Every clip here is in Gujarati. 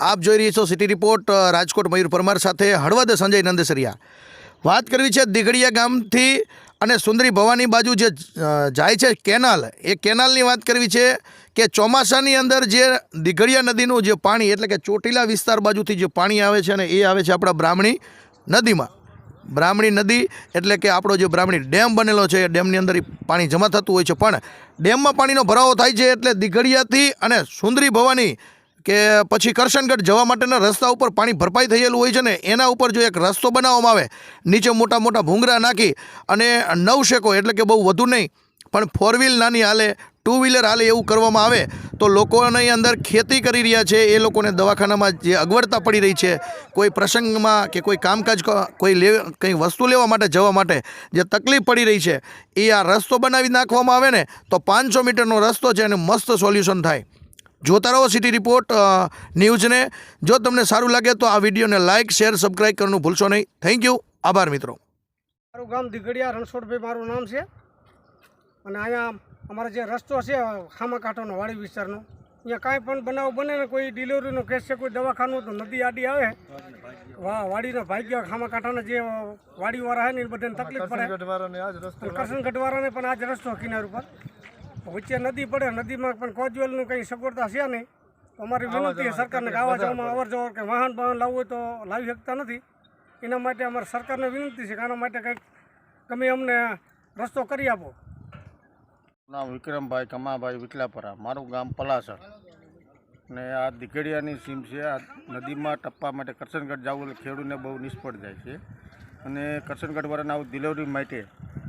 આપ જોઈ રહી છો સિટી રિપોર્ટ રાજકોટ મયુર પરમાર સાથે હળવદ સંજય નંદેસરિયા। વાત કરવી છે દીઘડિયા ગામથી અને સુંદરી ભવાની બાજુ જે જાય છે કેનાલ, એ કેનાલની વાત કરવી છે કે ચોમાસાની અંદર જે દીઘડિયા નદીનું જે પાણી એટલે કે ચોટીલા વિસ્તાર બાજુથી જે પાણી આવે છે ને એ આવે છે આપણા બ્રાહ્મણી નદીમાં। બ્રાહ્મણી નદી એટલે કે આપણો જે બ્રાહ્મણી ડેમ બનેલો છે એ ડેમની અંદર પાણી જમા થતું હોય છે, પણ ડેમમાં પાણીનો ભરાવો થાય છે એટલે દીઘડિયાથી અને સુંદરી ભવાની કે પછી કરશનગઢ જવા માટેના રસ્તા ઉપર પાણી ભરપાઈ થયેલું હોય છે ને એના ઉપર જો એક રસ્તો બનાવવામાં આવે, નીચે મોટા મોટા ભૂંગરા નાખી અને નવશેકો એટલે કે બહુ વધુ નહીં પણ 4 વ્હીલ નાની હાલે, 2 વ્હીલર હાલે એવું કરવામાં આવે તો લોકોની અંદર ખેતી કરી રહ્યા છે એ લોકોને દવાખાનામાં જે અગવડતા પડી રહી છે, કોઈ પ્રસંગમાં કે કોઈ કામકાજ કંઈ વસ્તુ લેવા માટે જવા માટે જે તકલીફ પડી રહી છે એ આ રસ્તો બનાવી નાખવામાં આવે ને તો 500 મીટરનો રસ્તો છે અને મસ્ત સોલ્યુશન થાય। જોતા રહો સિટી રિપોર્ટ ન્યૂઝને। જો તમને સારું લાગે તો આ વિડીયોને લાઇક, શેર, સબસ્ક્રાઈબ કરવાનું ભૂલશો નહીં। થેન્ક યુ, આભાર મિત્રો। મારું ગામ દીઘડિયા, રણછોડભાઈ મારું નામ છે અને અહીંયા અમારો જે રસ્તો છે ખામાકાંઠાનો વાડી વિસ્તારનો, અહીંયા કાંઈ પણ બનાવ બને ને કોઈ ડિલિવરીનો કેસ છે, કોઈ દવાખાનું તો નદી આડી આવે વાડીના ભાગ્ય ખામાકાંઠાના જે વાડીવાળા છે ને એ બધાને તકલીફ પડે, કરશનગઢવાળાને પણ આ જ રસ્તો કિનાર ઉપર વચ્ચે નદી પડે, નદીમાં પણ કોજવેલનું કંઈ સગવડતા છે નહીં તો અમારી વિનંતી છે સરકારને કે આવવા જવામાં અવર જવર કે વાહન લાવવું હોય તો લાવી શકતા નથી, એના માટે અમારે સરકારને વિનંતી છે કે આના માટે કંઈક તમે અમને રસ્તો કરી આપો। નામ વિક્રમભાઈ કમાભાઈ વિટલાપરા, મારું ગામ પલાસર ને આ દીઘડિયાની સીમ છે। આ નદીમાં ટપ્પા માટે કરશનગઢ જવું એટલે ખેડૂતને બહુ નિષ્ફળ જાય છે અને કરશનગઢવાળાને આવું ડિલિવરી માટે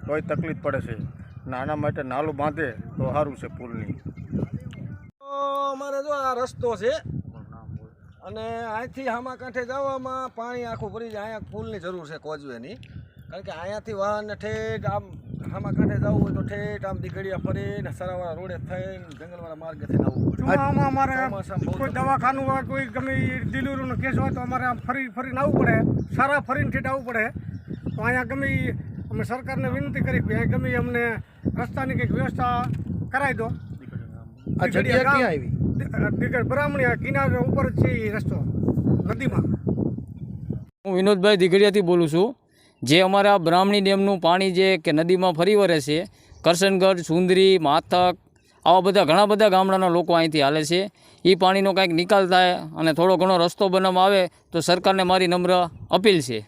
તોય તકલીફ પડે છે ને આના માટે નાલું બાંધે તો સારું છે પુલની। અમારે જો આ રસ્તો છે અને અહીંથી હામા કાંઠે જવામાં પાણી આખું ભરી જાય, અહીંયા પુલની જરૂર છે કોજવેની, કારણ કે અહીંયાથી વાહનને ઠેઠ આમ હામા કાંઠે જવું હોય તો ઠેઠ આમ દીઘડિયા ફરીને સરાવાળા રોડે થઈને જંગલવાળા માર્ગેથી આવવું। અમારે કોઈ દવાખાનું હોય, કોઈ ગમે ડિલિવરીનો કેસ હોય તો અમારે આમ ફરીને આવવું પડે, સારા ફરીને ઠેઠ આવવું પડે તો અહીંયા ગમે અમે સરકારને વિનંતી કરી કે ગમે અમને રસ્તાની કંઈક વ્યવસ્થા કરાવી દો। આ જગ્યા ક્યાં આવી? બ્રાહ્મણી કિનારે ઉપર જ છે એ રસ્તો નદીમાં। હું વિનોદભાઈ દીઘડિયાથી બોલું છું। જે અમારા બ્રાહ્મણી ડેમનું પાણી જે કે નદીમાં ફરી વળે છે, કરશનગઢ, સુંદરી, માથક આવા બધા ઘણા બધા ગામડાના લોકો અહીંથી હાલે છે, એ પાણીનો કાંઈક નિકાલ થાય અને થોડો ઘણો રસ્તો બનાવવામાં આવે તો સરકારને મારી નમ્ર અપીલ છે।